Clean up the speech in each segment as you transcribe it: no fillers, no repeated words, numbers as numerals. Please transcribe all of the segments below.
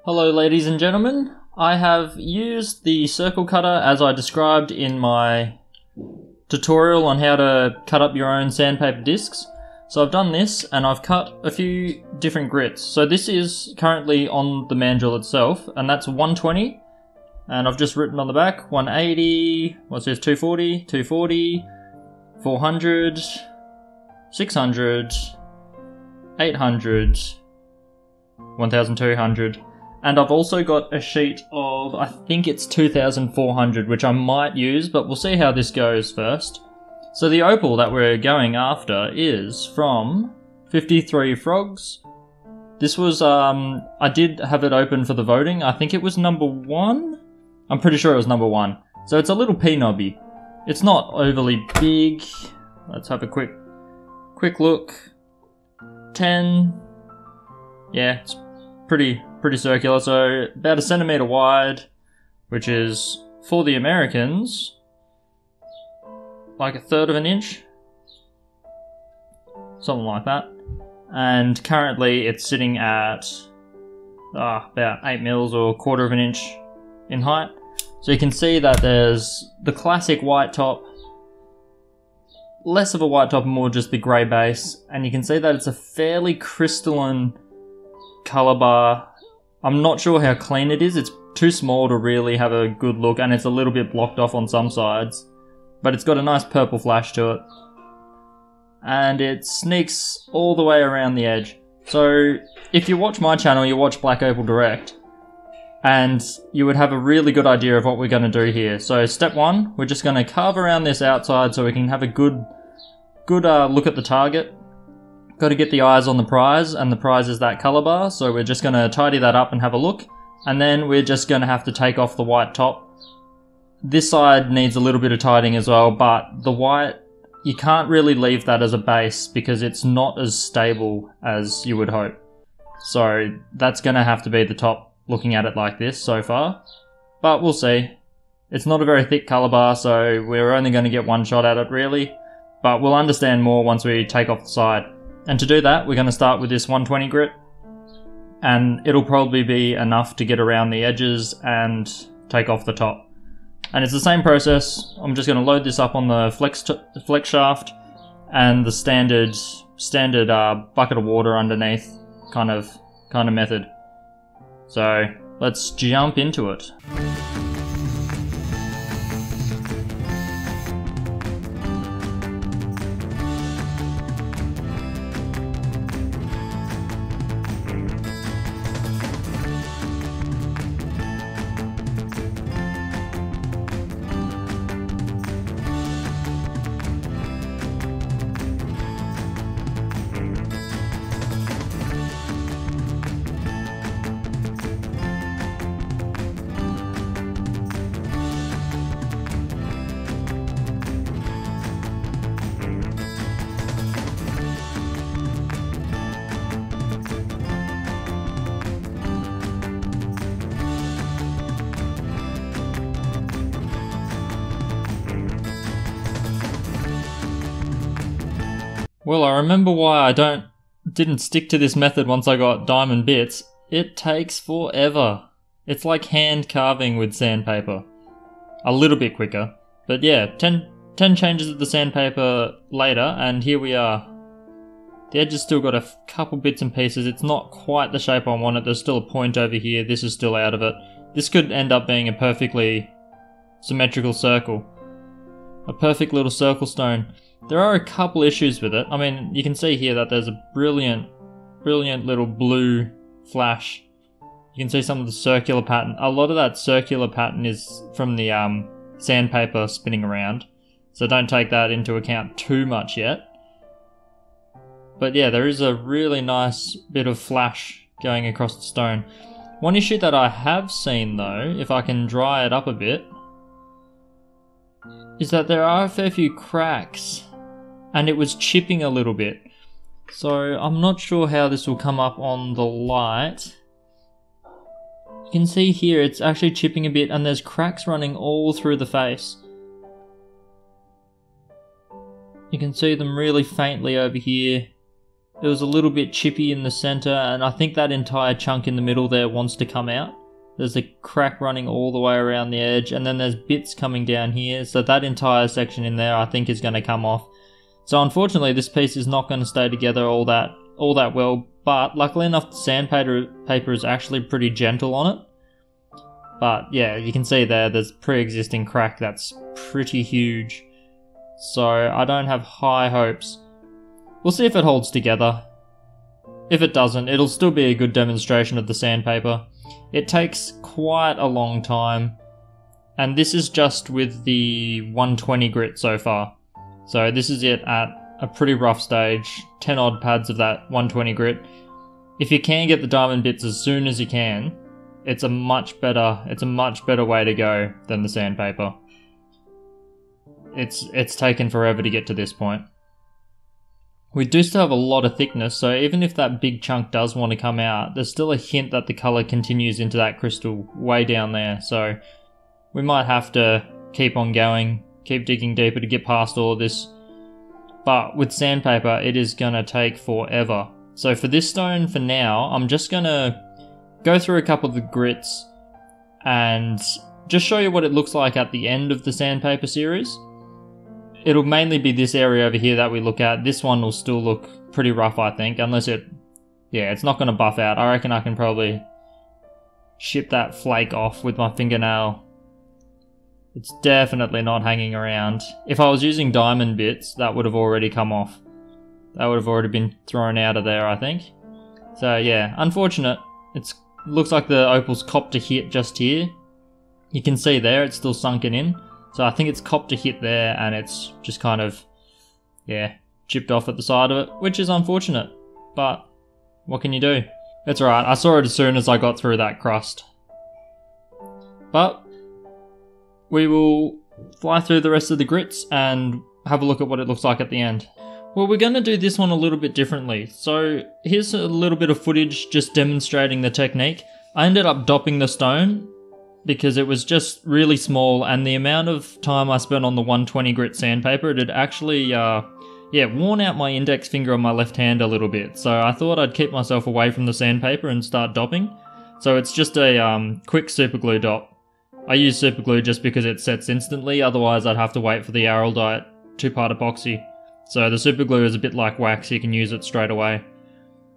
Hello ladies and gentlemen, I have used the circle cutter as I described in my tutorial on how to cut up your own sandpaper discs. So I've done this and I've cut a few different grits. So this is currently on the mandrel itself and that's 120, and I've just written on the back 180, what's this, 240, 240, 400, 600, 800, 1200. And I've also got a sheet of, I think it's 2400, which I might use, but we'll see how this goes first. So the opal that we're going after is from 53 Frogs. This was, I did have it open for the voting. I think it was number 1. I'm pretty sure it was number 1. So it's a little pea knobby. It's not overly big. Let's have a quick look. 10. Yeah, it's pretty circular, so about a centimetre wide, which is, for the Americans, like 1/3 of an inch, something like that. And currently it's sitting at about 8 mils or 1/4 of an inch in height. So you can see that there's the classic white top, less of a white top and more just the grey base, and you can see that it's a fairly crystalline colour bar. I'm not sure how clean it is, it's too small to really have a good look, and it's a little bit blocked off on some sides. But it's got a nice purple flash to it. And it sneaks all the way around the edge. So if you watch my channel, you watch Black Opal Direct, and you would have a really good idea of what we're going to do here. So step 1, we're just going to carve around this outside so we can have a good look at the target. Got to get the eyes on the prize, and the prize is that colour bar, so we're just going to tidy that up and have a look, and then we're just going to have to take off the white top. This side needs a little bit of tidying as well, but the white, you can't really leave that as a base because it's not as stable as you would hope. So that's going to have to be the top, looking at it like this so far, but we'll see. It's not a very thick colour bar, so we're only going to get one shot at it really, but we'll understand more once we take off the side. And to do that, we're going to start with this 120 grit, and it'll probably be enough to get around the edges and take off the top. And it's the same process. I'm just going to load this up on the flex shaft and the standard bucket of water underneath kind of method. So let's jump into it. Well, I remember why I didn't stick to this method once I got diamond bits. It takes forever. It's like hand carving with sandpaper. A little bit quicker. But yeah, 10 changes of the sandpaper later, and here we are. The edge has still got a couple bits and pieces. It's not quite the shape I want it. There's still a point over here. This is still out of it. This could end up being a perfectly symmetrical circle. A perfect little circle stone. There are a couple issues with it. I mean, you can see here that there's a brilliant little blue flash. You can see some of the circular pattern. A lot of that circular pattern is from the sandpaper spinning around. So don't take that into account too much yet. But yeah, there is a really nice bit of flash going across the stone. One issue that I have seen though, if I can dry it up a bit, is that there are a fair few cracks. And it was chipping a little bit. So I'm not sure how this will come up on the light. You can see here it's actually chipping a bit and there's cracks running all through the face. You can see them really faintly over here. it was a little bit chippy in the center, and I think that entire chunk in the middle there wants to come out. There's a crack running all the way around the edge, and then there's bits coming down here, so that entire section in there I think is going to come off. So unfortunately this piece is not going to stay together all that well, but luckily enough the sandpaper is actually pretty gentle on it. But yeah, you can see there's pre-existing crack that's pretty huge. So I don't have high hopes. We'll see if it holds together. If it doesn't, it'll still be a good demonstration of the sandpaper. It takes quite a long time, and this is just with the 120 grit so far. So this is it at a pretty rough stage, 10 odd pads of that 120 grit. If you can get the diamond bits as soon as you can, it's a much better way to go than the sandpaper. It's taken forever to get to this point. We do still have a lot of thickness, so even if that big chunk does want to come out, there's still a hint that the colour continues into that crystal way down there, so we might have to keep on going, keep digging deeper to get past all of this. But with sandpaper, it is going to take forever. So for this stone, for now, I'm just going to go through a couple of the grits and just show you what it looks like at the end of the sandpaper series. It'll mainly be this area over here that we look at. This one will still look pretty rough, I think, unless it's not going to buff out. I reckon I can probably ship that flake off with my fingernail. It's definitely not hanging around. If I was using diamond bits, that would have already come off. That would have already been thrown out of there, I think. So yeah, unfortunate. It looks like the opal's copped a hit just here. You can see there, it's still sunken in. So I think it's copped a hit there, and it's just kind of, yeah, chipped off at the side of it, which is unfortunate. But what can you do? It's alright, I saw it as soon as I got through that crust. But we will fly through the rest of the grits and have a look at what it looks like at the end. Well, we're going to do this one a little bit differently. So here's a little bit of footage just demonstrating the technique. I ended up dopping the stone because it was just really small, and the amount of time I spent on the 120 grit sandpaper, it had actually worn out my index finger on my left hand a little bit. So I thought I'd keep myself away from the sandpaper and start dopping. So it's just a quick super glue dop. I use super glue just because it sets instantly, otherwise I'd have to wait for the Araldite 2-part epoxy. So the super glue is a bit like wax, you can use it straight away.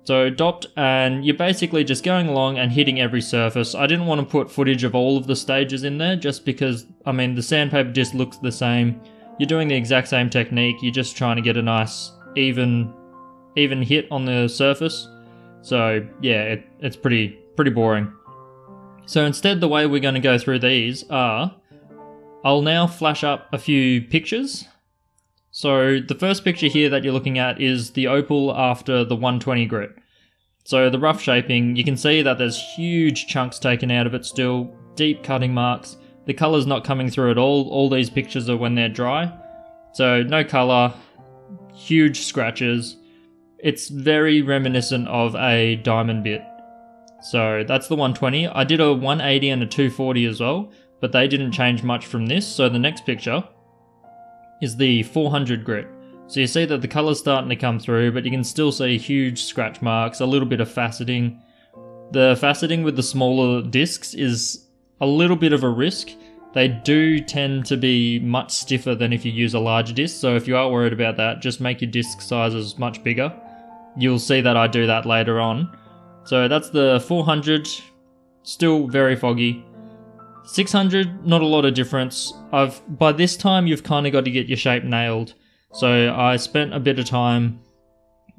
So dopped, and you're basically just going along and hitting every surface. I didn't want to put footage of all of the stages in there just because, I mean, the sandpaper just looks the same. You're doing the exact same technique, you're just trying to get a nice even hit on the surface. So yeah, it's pretty boring. So instead, the way we're going to go through these are, I'll now flash up a few pictures. So the first picture here that you're looking at is the opal after the 120 grit. So the rough shaping, you can see that there's huge chunks taken out of it still, deep cutting marks. The colour's not coming through at all. All these pictures are when they're dry. So no colour, huge scratches. It's very reminiscent of a diamond bit. So that's the 120. I did a 180 and a 240 as well, but they didn't change much from this. So the next picture is the 400 grit. So you see that the colour's starting to come through, but you can still see huge scratch marks, a little bit of faceting. The faceting with the smaller discs is a little bit of a risk. They do tend to be much stiffer than if you use a larger disc, so if you are worried about that, just make your disc sizes much bigger. You'll see that I do that later on. So that's the 400, still very foggy. 600, not a lot of difference. By this time, you've kind of got to get your shape nailed. So I spent a bit of time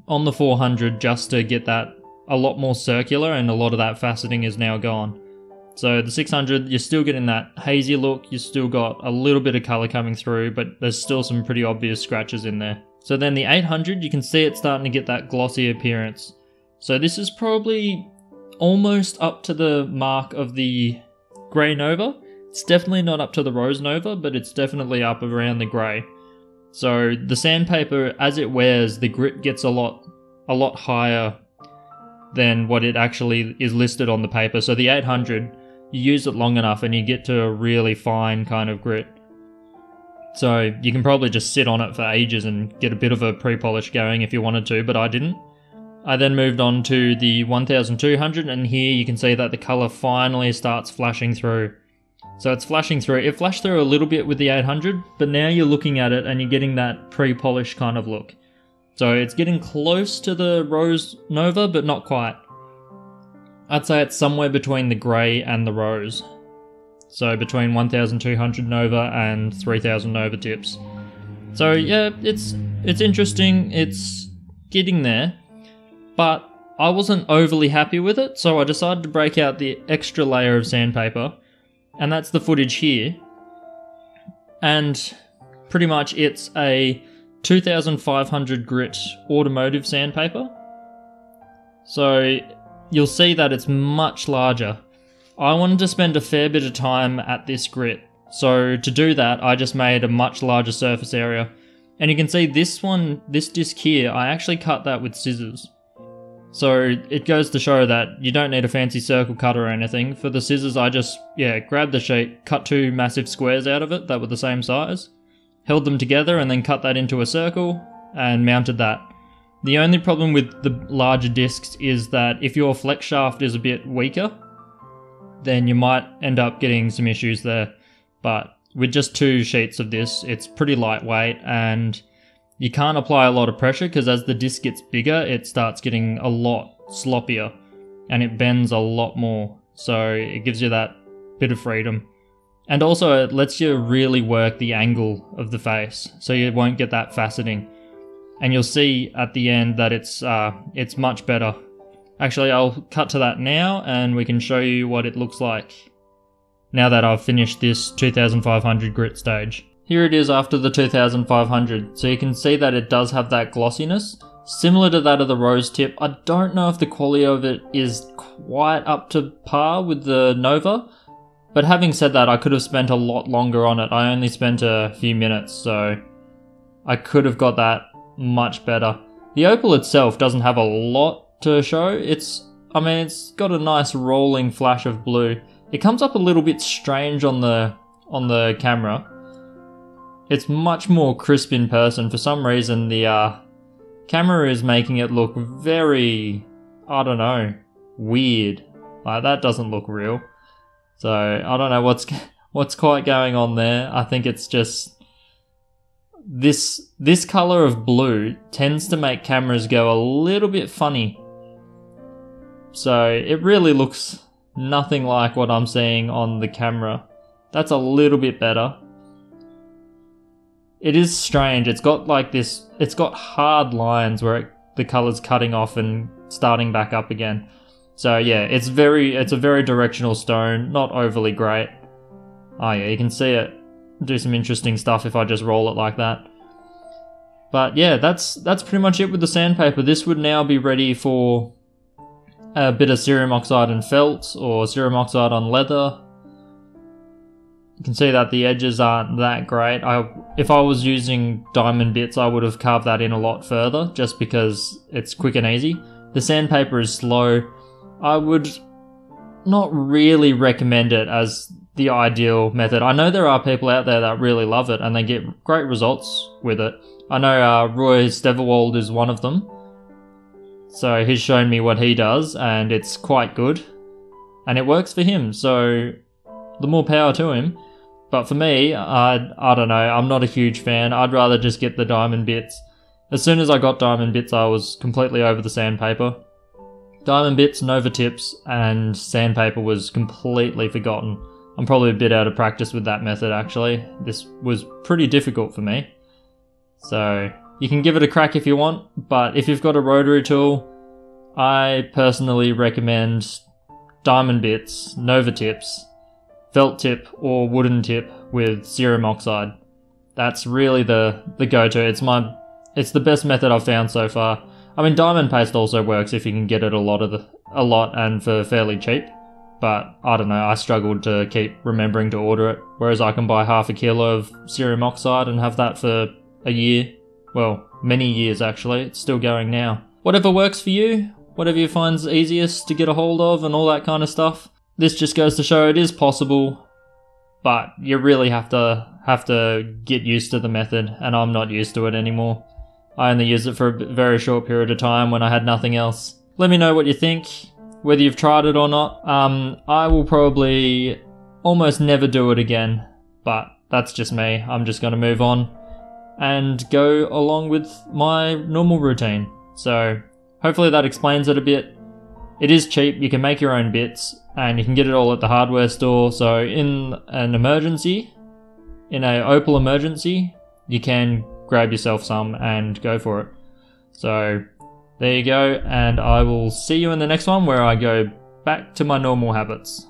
on the 400 just to get that a lot more circular, and a lot of that faceting is now gone. So the 600, you're still getting that hazy look, you've still got a little bit of colour coming through, but there's still some pretty obvious scratches in there. So then the 800, you can see it starting to get that glossy appearance. So this is probably almost up to the mark of the Grey Nova. It's definitely not up to the Rose Nova, but it's definitely up around the grey. So the sandpaper, as it wears, the grit gets a lot higher than what it actually is listed on the paper. So the 800, you use it long enough and you get to a really fine kind of grit. So you can probably just sit on it for ages and get a bit of a pre-polish going if you wanted to, but I didn't. I then moved on to the 1200, and here you can see that the colour finally starts flashing through. So it's flashing through. It flashed through a little bit with the 800, but now you're looking at it and you're getting that pre-polished kind of look. So it's getting close to the Rose Nova, but not quite. I'd say it's somewhere between the grey and the rose. So between 1200 Nova and 3000 Nova tips. So yeah, it's interesting. It's getting there. But I wasn't overly happy with it, so I decided to break out the extra layer of sandpaper, and that's the footage here. And pretty much it's a 2500 grit automotive sandpaper. So you'll see that it's much larger. I wanted to spend a fair bit of time at this grit, so to do that I just made a much larger surface area. And you can see this disc here, I actually cut that with scissors. So it goes to show that you don't need a fancy circle cutter or anything. For the scissors, I just, grabbed the sheet, cut 2 massive squares out of it that were the same size, held them together and then cut that into a circle and mounted that. The only problem with the larger discs is that if your flex shaft is a bit weaker, then you might end up getting some issues there. But with just 2 sheets of this, it's pretty lightweight and you can't apply a lot of pressure because as the disc gets bigger, it starts getting a lot sloppier and it bends a lot more. So it gives you that bit of freedom. And also it lets you really work the angle of the face so you won't get that faceting. And you'll see at the end that it's much better. Actually, I'll cut to that now and we can show you what it looks like now that I've finished this 2500 grit stage. Here it is after the 2500, so you can see that it does have that glossiness, similar to that of the rose tip. I don't know if the quality of it is quite up to par with the Nova, but having said that, I could have spent a lot longer on it. I only spent a few minutes, so I could have got that much better. The Opal itself doesn't have a lot to show. It's got a nice rolling flash of blue. It comes up a little bit strange on the camera. It's much more crisp in person. For some reason, the camera is making it look very, I don't know, weird. Like, that doesn't look real. So, I don't know what's quite going on there. I think it's just this color of blue tends to make cameras go a little bit funny. So, it really looks nothing like what I'm seeing on the camera. That's a little bit better. It is strange. It's got like this, it's got hard lines where the color's cutting off and starting back up again. So yeah, it's a very directional stone, not overly great. Oh yeah, you can see it do some interesting stuff if I just roll it like that. But yeah, that's pretty much it with the sandpaper. This would now be ready for a bit of cerium oxide and felt, or cerium oxide on leather. You can see that the edges aren't that great. If I was using diamond bits, I would have carved that in a lot further, just because it's quick and easy. The sandpaper is slow. I would not really recommend it as the ideal method. I know there are people out there that really love it and they get great results with it. I know Roy Steverwald is one of them. So he's shown me what he does and it's quite good. And it works for him, so the more power to him. But for me, I don't know, I'm not a huge fan. I'd rather just get the diamond bits. As soon as I got diamond bits, I was completely over the sandpaper. Diamond bits, Nova tips, and sandpaper was completely forgotten. I'm probably a bit out of practice with that method actually. This was pretty difficult for me. So you can give it a crack if you want, but if you've got a rotary tool, I personally recommend diamond bits, Nova tips, felt tip or wooden tip with cerium oxide. That's really the go-to. It's the best method I've found so far. I mean, diamond paste also works if you can get it a lot and for fairly cheap. But I don't know, I struggled to keep remembering to order it. Whereas I can buy half a kilo of cerium oxide and have that for a year. Well, many years actually. It's still going now. Whatever works for you, whatever you find's easiest to get a hold of and all that kind of stuff. This just goes to show it is possible, but you really have to get used to the method, and I'm not used to it anymore. I only used it for a very short period of time when I had nothing else. Let me know what you think, whether you've tried it or not. I will probably almost never do it again, but that's just me. I'm just going to move on and go along with my normal routine. So hopefully that explains it a bit. It is cheap, you can make your own bits, and you can get it all at the hardware store. So in an emergency, in a Opal emergency, you can grab yourself some and go for it. So there you go, and I will see you in the next one where I go back to my normal habits.